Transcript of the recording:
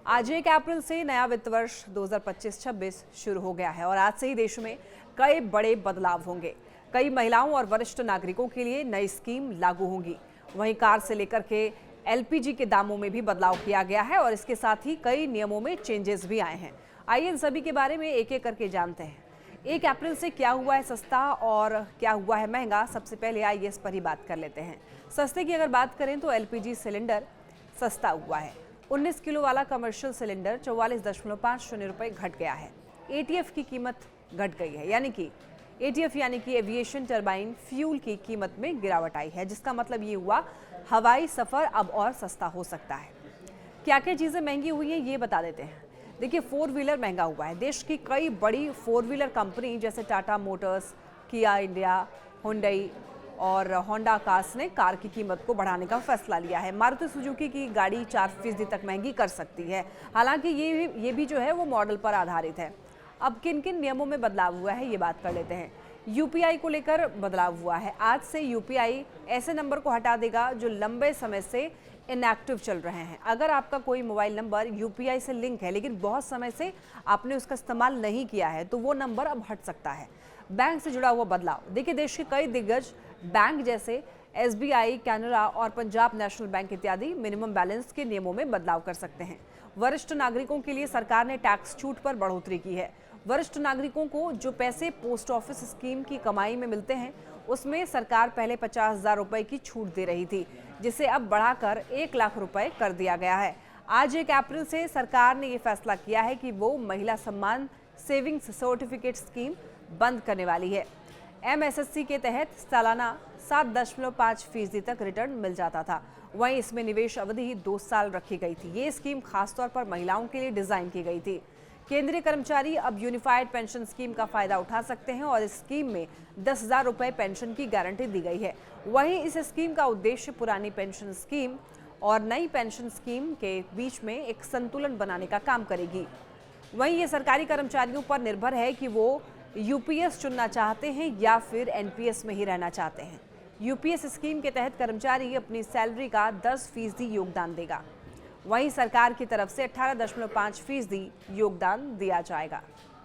आज 1 अप्रैल से नया वित्त वर्ष 2025-26 शुरू हो गया है और आज से ही देश में कई बड़े बदलाव होंगे। कई महिलाओं और वरिष्ठ नागरिकों के लिए नई स्कीम लागू होंगी। वहीं कार से लेकर के एलपीजी के दामों में भी बदलाव किया गया है और इसके साथ ही कई नियमों में चेंजेस भी आए हैं। आइए इन सभी के बारे में एक एक करके जानते हैं। 1 अप्रैल से क्या हुआ है सस्ता और क्या हुआ है महंगा। सबसे पहले आइए इस पर ही बात कर लेते हैं। सस्ते की अगर बात करें तो एलपीजी सिलेंडर सस्ता हुआ है। 19 किलो वाला कमर्शियल सिलेंडर 44.50 रुपये घट गया है। एटीएफ की कीमत घट गई है, यानी कि एटीएफ यानी कि एविएशन टरबाइन फ्यूल की कीमत में गिरावट आई है, जिसका मतलब ये हुआ हवाई सफर अब और सस्ता हो सकता है। क्या क्या चीज़ें महंगी हुई हैं ये बता देते हैं। देखिए, 4 व्हीलर महंगा हुआ है। देश की कई बड़ी 4 व्हीलर कंपनी जैसे टाटा मोटर्स, किया इंडिया, हुंडई और होंडा कार्स ने कार की कीमत को बढ़ाने का फैसला लिया है। मारुति सुजुकी की गाड़ी 4% तक महंगी कर सकती है। हालांकि ये भी जो है वो मॉडल पर आधारित है। अब किन किन नियमों में बदलाव हुआ है ये बात कर लेते हैं। यूपीआई को लेकर बदलाव हुआ है। आज से यूपीआई ऐसे नंबर को हटा देगा जो लंबे समय से इनएक्टिव चल रहे हैं। अगर आपका कोई मोबाइल नंबर यूपीआई से लिंक है लेकिन बहुत समय से आपने उसका इस्तेमाल नहीं किया है तो वो नंबर अब हट सकता है। बैंक से जुड़ा हुआ बदलाव। देखिए, देश के कई दिग्गज बैंक जैसे एसबीआई, कैनरा और पंजाब नेशनल बैंक इत्यादि मिनिमम बैलेंस के नियमों में बदलाव कर सकते हैं। वरिष्ठ नागरिकों के लिए सरकार ने टैक्स छूट पर बढ़ोतरी की है। वरिष्ठ नागरिकों को जो पैसे पोस्ट ऑफिस स्कीम की कमाई में मिलते हैं उसमें सरकार पहले 50,000 रुपए की छूट दे रही थी, जिसे अब बढ़ाकर 1 लाख रुपए कर दिया गया है। आज 1 अप्रैल से सरकार ने ये फैसला किया है कि वो महिला सम्मान सेविंग्स सर्टिफिकेट स्कीम बंद करने वाली है। एमएसएससी के तहत सालाना 7.5% तक रिटर्न मिल जाता था। वहीं इसमें निवेश अवधि 2 साल रखी गई थी। ये स्कीम खासतौर पर महिलाओं के लिए डिजाइन की गई थी। केंद्रीय कर्मचारी अब यूनिफाइड पेंशन स्कीम का फायदा उठा सकते हैं और इस स्कीम में 10,000 रुपए पेंशन की गारंटी दी गई है। वहीं इस स्कीम का उद्देश्य पुरानी पेंशन स्कीम और नई पेंशन स्कीम के बीच में एक संतुलन बनाने का काम करेगी। वहीं ये सरकारी कर्मचारियों पर निर्भर है कि वो यूपीएस चुनना चाहते हैं या फिर एनपीएस में ही रहना चाहते हैं। यूपीएस स्कीम के तहत कर्मचारी अपनी सैलरी का 10% योगदान देगा। वहीं सरकार की तरफ से 18.5% योगदान दिया जाएगा।